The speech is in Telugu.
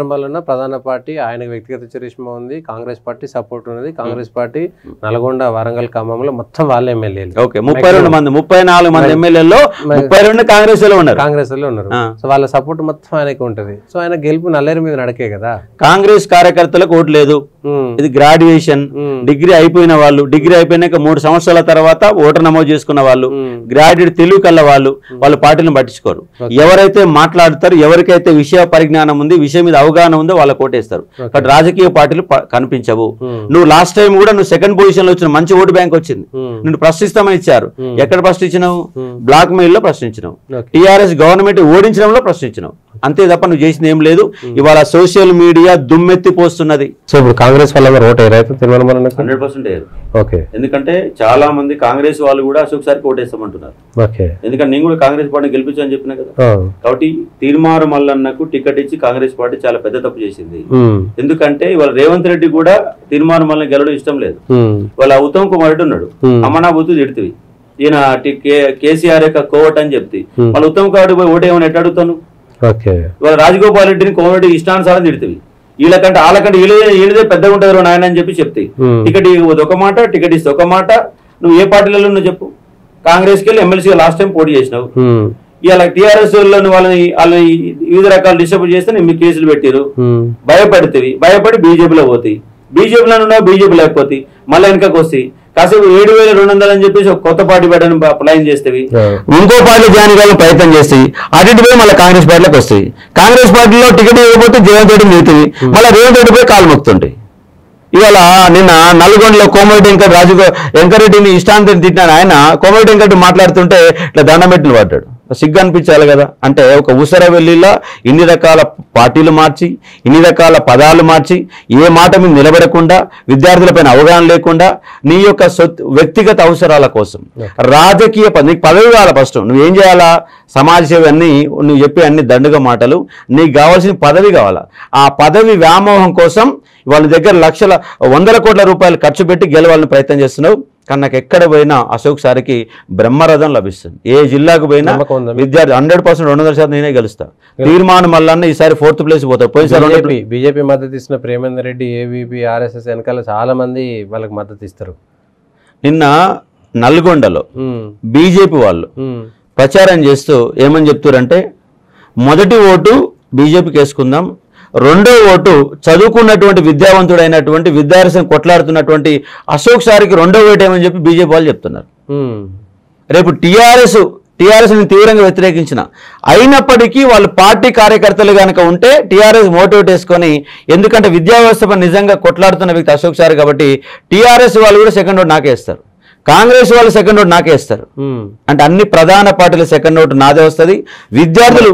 వల్ల ప్రధాన పార్టీ ఆయనకు వ్యక్తిగత చరిష్మా ఉంది. కాంగ్రెస్ పార్టీ సపోర్ట్ ఉన్నది. కాంగ్రెస్ పార్టీ నల్గొండ, వరంగల్, ఖమ్మంలో మొత్తం వాళ్ళ ఎమ్మెల్యేలు. ఓకే, 32 మంది 34 మంది ఎమ్మెల్యేల్లో 32 కాంగ్రెస్ లో ఉన్నారు. సో వాళ్ళ సపోర్ట్ మొత్తం ఆయనకు ఉంటది. సో ఆయన గెలుపు నల్లేరు మీద నడకే కదా. కాంగ్రెస్ కార్యకర్తలకు ఓటు లేదు. ఇది గ్రాడ్యుయేషన్, డిగ్రీ అయిపోయిన వాళ్ళు, డిగ్రీ అయిపోయినాక 3 సంవత్సరాల తర్వాత ఓటర్ నమోదు చేసుకున్న వాళ్ళు, గ్రాడ్యుయేట్ తెలుగు కల్ల వాళ్ళు పార్టీని పట్టించుకోరు. ఎవరైతే మాట్లాడతారు, ఎవరికైతే విషయ పరిజ్ఞానం ఉంది, విషయం మీద అవగాహన ఉందో వాళ్ళ కోటేస్తారు. బట్ రాజకీయ పార్టీలు కనిపించవు. నువ్వు లాస్ట్ టైం కూడా నువ్వు సెకండ్ పొజిషన్ లో వచ్చిన మంచి ఓటు బ్యాంక్ వచ్చింది. నువ్వు ప్రశ్నిస్తామని ఇచ్చారు. ఎక్కడ ప్రశ్నించినావు? బ్లాక్ మెయిల్ లో ప్రశ్నించినావు. TRS government ఓడించడంలో ప్రశ్నించినావు. అంతే తప్ప నువ్వు చేసింది ఏం లేదు. ఇవాళ సోషల్ మీడియా దుమ్మెత్తి పోస్తున్నది. సో ఇప్పుడు కాంగ్రెస్ వాళ్ళ ఓటు 100% వేయరు. ఎందుకంటే చాలా మంది కాంగ్రెస్ వాళ్ళు కూడా అశోక్ సార్కి ఓటేస్తామంటున్నారు. ఎందుకంటే నేను కూడా కాంగ్రెస్ పార్టీని గెలిపించని చెప్పినా కదా. కాబట్టి తీర్మానం మల్లన్నకు టికెట్ ఇచ్చి కాంగ్రెస్ పార్టీ చాలా పెద్ద తప్పు చేసింది. ఎందుకంటే ఇవాళ రేవంత్ రెడ్డి కూడా తీర్మానం మల్లన్న గెలవడం ఇష్టం లేదు. వాళ్ళ ఉత్తమ్ కుమార్ రెడ్డి ఉన్నాడు, అమ్మనా బుద్ధి తిడుతుంది, ఈయన కేసీఆర్ యొక్క కోవట్ అని చెప్తే వాళ్ళ ఉత్తమ్ కుమార్ రెడ్డి పోయి ఓటేమని ఎట్లా అడుగుతాను? ఇవాళ రాజగోపాల్ రెడ్డిని కోమరెడ్డి ఇష్టానుసారం తిడుతుంది. వీళ్ళకంటే వాళ్ళకంటే వీళ్ళదే పెద్దగా ఉంటుంది నాయన అని చెప్తే టికెట్ ఒక మాట, టికెట్ ఇస్తే ఒక మాట. నువ్వు ఏ పార్టీలలో నువ్వు చెప్పు. కాంగ్రెస్కి వెళ్ళి ఎమ్మెల్సీ లాస్ట్ టైం పోటీ చేసినావు. ఇలా టీఆర్ఎస్ వాళ్ళని వివిధ రకాలు డిస్టర్బ్ చేస్తే మీకు కేసులు పెట్టారు. భయపడి బీజేపీలో పోతాయి. బీజేపీలో ఉన్నావు, బీజేపీ లేకపోతే మళ్ళీ వెనకకు వస్తాయి. కాసేపు 7,200 అని చెప్పేసి ఒక కొత్త పార్టీ పెట్టని ప్లాన్ చేస్తేవి, ఇంకో పార్టీ జాయిన్ కావాలని ప్రయత్నం చేస్తాయి. అటు పోయి మళ్ళీ కాంగ్రెస్ పార్టీలోకి వస్తాయి. కాంగ్రెస్ పార్టీలో టికెట్ ఇవ్వకపోతే రేవంత్ రెడ్డి మిగుతుంది. మళ్ళీ రేవంత్ రెడ్డి పోయి కాలు మొక్కుతుంటాయి. ఇవాళ నిన్న నల్గొండలో కోమరెడ్డి వెంకరెడ్డిని ఇష్టాంతం తిట్టినాను. ఆయన కోమరెడ్డి వెంకరెడ్డి మాట్లాడుతుంటే ఇట్లా దండం పెట్టిన పడ్డాడు. సిగ్గు అనిపించాలి కదా. అంటే ఒక ఉసరవెల్లిలా ఇన్ని రకాల పార్టీలు మార్చి, ఇన్ని రకాల పదాలు మార్చి, ఏ మాట మీద నిలబడకుండా, విద్యార్థులపైన అవగాహన లేకుండా, నీ యొక్క వ్యక్తిగత అవసరాల కోసం రాజకీయ నీకు పదవి కావాలా. ఫస్ట్ నువ్వేం చేయాలా? సమాజ సేవ అన్ని నువ్వు చెప్పే అన్ని దండుగ మాటలు. నీకు కావాల్సిన పదవి కావాలా. ఆ పదవి వ్యామోహం కోసం వాళ్ళ దగ్గర లక్షల 100 కోట్ల రూపాయలు ఖర్చు పెట్టి గెలవాలని ప్రయత్నం చేస్తున్నావు. కానీ నాకు ఎక్కడ పోయినా అశోక్ సార్కి బ్రహ్మరథం లభిస్తుంది. ఏ జిల్లాకు పోయినా విద్యార్థి 100% 200% నేనే గెలుస్తా. తీర్మానం మల్లన్న ఈసారి 4th ప్లేస్ పోతారు. పోయినసారి బీజేపీ మద్దతు ఇస్తున్న ప్రేమేందర్ రెడ్డి, ఏవీపీ, ఆర్ఎస్ఎస్ వెనకాల చాలా మంది వాళ్ళకి మద్దతు ఇస్తారు. నిన్న నల్గొండలో బీజేపీ వాళ్ళు ప్రచారం చేస్తూ ఏమని చెప్తారంటే, మొదటి ఓటు బీజేపీకి వేసుకుందాం, రెండో ఓటు చదువుకున్నటువంటి విద్యావంతుడైనటువంటి విద్యార్థిని కొట్లాడుతున్నటువంటి అశోక్ సార్కి రెండో ఓటు ఏమని చెప్పి బీజేపీ వాళ్ళు చెప్తున్నారు. రేపు టీఆర్ఎస్ని తీవ్రంగా వ్యతిరేకించిన అయినప్పటికీ వాళ్ళు పార్టీ కార్యకర్తలు కనుక ఉంటే టీఆర్ఎస్ మోటివేట్ చేసుకొని, ఎందుకంటే విద్యా వ్యవస్థపై నిజంగా కొట్లాడుతున్న వ్యక్తి అశోక్ సార్ కాబట్టి టీఆర్ఎస్ వాళ్ళు కూడా సెకండ్ ఓటు నాకేస్తారు, కాంగ్రెస్ వాళ్ళు సెకండ్ ఓటు నాకేస్తారు. అంటే అన్ని ప్రధాన పార్టీల సెకండ్ ఓటు నాదే వస్తుంది. విద్యార్థులు